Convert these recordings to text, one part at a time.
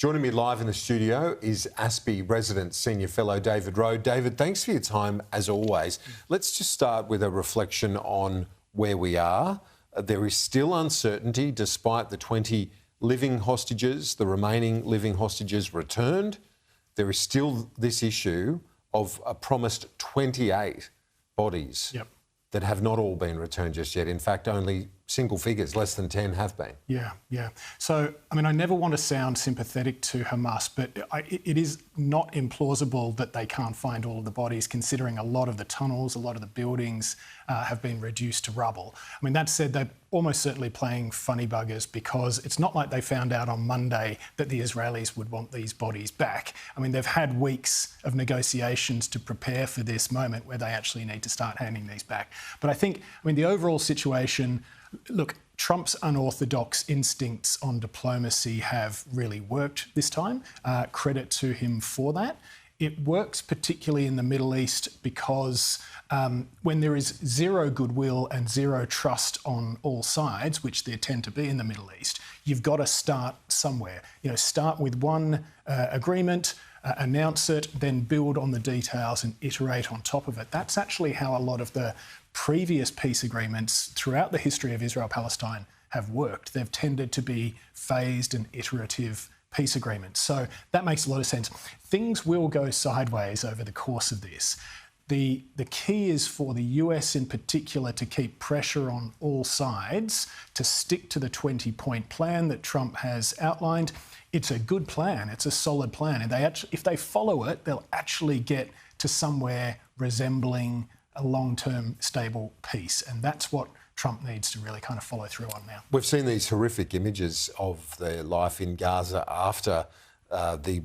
Joining me live in the studio is ASPI resident senior fellow David Wroe. David, thanks for your time as always. Let's just start with a reflection on where we are. There is still uncertainty despite the 20 living hostages, the remaining living hostages returned. There is still this issue of a promised 28 bodies that have not all been returned just yet. In fact, only single figures, less than 10 have been. Yeah. So, I mean, I never want to sound sympathetic to Hamas, but it is not implausible that they can't find all of the bodies, considering a lot of the tunnels, a lot of the buildings have been reduced to rubble. I mean, that said, they're almost certainly playing funny buggers, because it's not like they found out on Monday that the Israelis would want these bodies back. I mean, they've had weeks of negotiations to prepare for this moment where they actually need to start handing these back. But I mean, the overall situation, look, Trump's unorthodox instincts on diplomacy have really worked this time. Credit to him for that. It works particularly in the Middle East because when there is zero goodwill and zero trust on all sides, which there tend to be in the Middle East, you've got to start somewhere. You know, start with one agreement, announce it, then build on the details and iterate on top of it. That's actually how a lot of the previous peace agreements throughout the history of Israel-Palestine have worked. They've tended to be phased and iterative peace agreements. So that makes a lot of sense. Things will go sideways over the course of this. The key is for the US in particular to keep pressure on all sides to stick to the 20-point plan that Trump has outlined. It's a good plan. It's a solid plan. And if they follow it, they'll actually get to somewhere resembling a long-term stable peace. And that's what Trump needs to really kind of follow through on now. We've seen these horrific images of the life in Gaza after the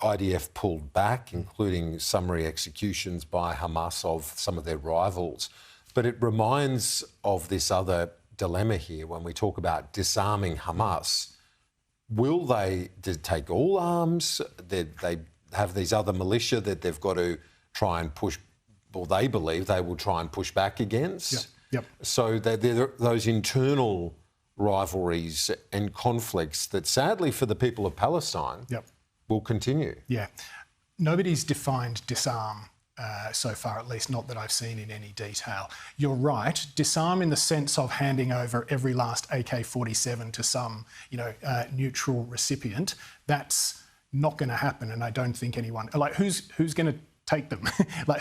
IDF pulled back, including summary executions by Hamas of some of their rivals. But it reminds of this other dilemma here when we talk about disarming Hamas. Will they take all arms? They have these other militia that they've got to try and push, or they believe they will try and push back against. Yep. So there are those internal rivalries and conflicts that sadly for the people of Palestine will continue. Yeah. Nobody's defined disarm so far, at least not that I've seen in any detail. You're right, disarm in the sense of handing over every last AK-47 to some, neutral recipient. That's not going to happen, and I don't think anyone, who's going to take them?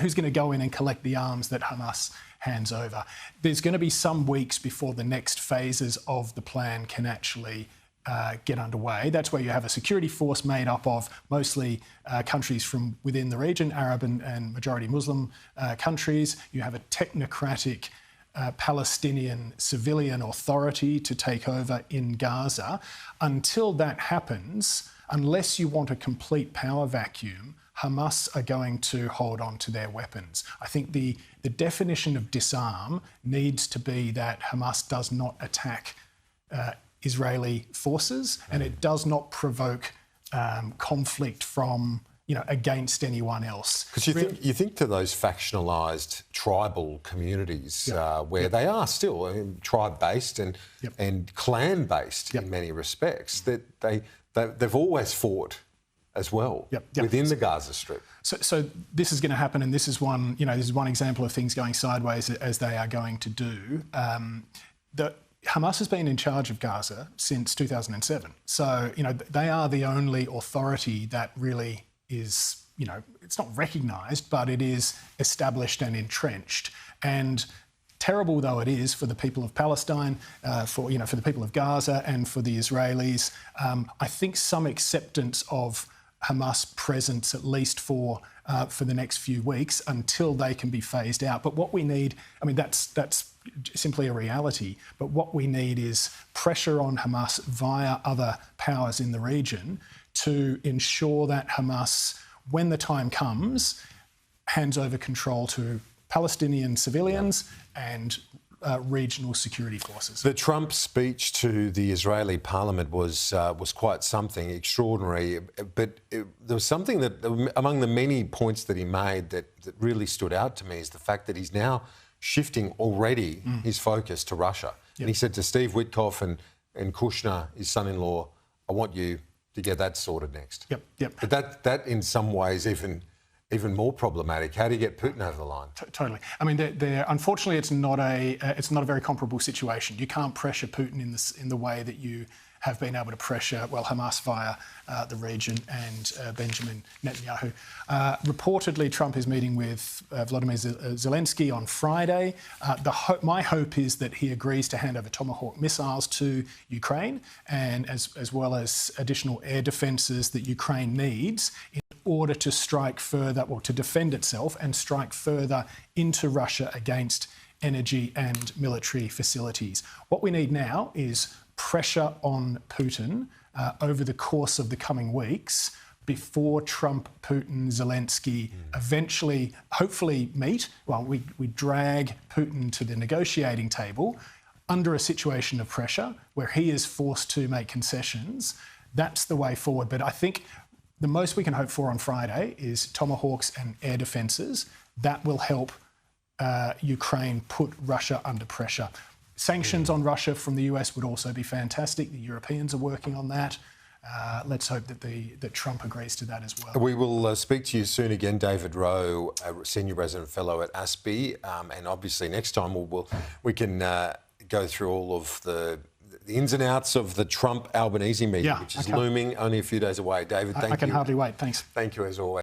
Who's going to go in and collect the arms that Hamas hands over? There's going to be some weeks before the next phases of the plan can actually get underway. That's where you have a security force made up of mostly countries from within the region, Arab and majority Muslim countries. You have a technocratic Palestinian civilian authority to take over in Gaza. Until that happens, unless you want a complete power vacuum, Hamas are going to hold on to their weapons. I think the definition of disarm needs to be that Hamas does not attack Israeli forces, and it does not provoke conflict from, against anyone else. Because you think to those factionalised tribal communities where they are still tribe-based and clan-based in many respects, that they've always fought as well within the Gaza Strip. So this is going to happen, and this is one example of things going sideways as they are going to do. Hamas has been in charge of Gaza since 2007. So, they are the only authority that really is, it's not recognised, but it is established and entrenched. And terrible though it is for the people of Palestine, for the people of Gaza and for the Israelis, I think some acceptance of Hamas presence, at least for the next few weeks, until they can be phased out. But what we need, that's simply a reality, but what we need is pressure on Hamas via other powers in the region to ensure that Hamas, when the time comes, hands over control to Palestinian civilians and regional security forces. The Trump speech to the Israeli parliament was quite something extraordinary, but there was something that, among the many points that he made that really stood out to me, is the fact that he's now shifting already his focus to Russia. And he said to Steve Witkoff and Kushner, his son-in-law, I want you to get that sorted next. Yep. But that in some ways even more problematic. How do you get Putin over the line? Totally. I mean, unfortunately, it's not a very comparable situation. You can't pressure Putin in the way that you have been able to pressure, Hamas via the region and Benjamin Netanyahu. Reportedly, Trump is meeting with Volodymyr Zelensky on Friday. My hope is that he agrees to hand over Tomahawk missiles to Ukraine, and as well as additional air defences that Ukraine needs in order to strike further, or to defend itself and strike further into Russia against energy and military facilities. What we need now is pressure on Putin over the course of the coming weeks before Trump, Putin, Zelensky eventually, hopefully meet. We drag Putin to the negotiating table under a situation of pressure where he is forced to make concessions. That's the way forward. But I think the most we can hope for on Friday is Tomahawks and air defences. That will help Ukraine put Russia under pressure. Sanctions on Russia from the US would also be fantastic. The Europeans are working on that. Let's hope that Trump agrees to that as well. We will speak to you soon again, David Wroe, a Senior Resident Fellow at ASPI. And obviously next time we can go through all of the ins and outs of the Trump-Albanese meeting, which is looming only a few days away. David, thank you. I can hardly wait. Thanks. Thank you as always.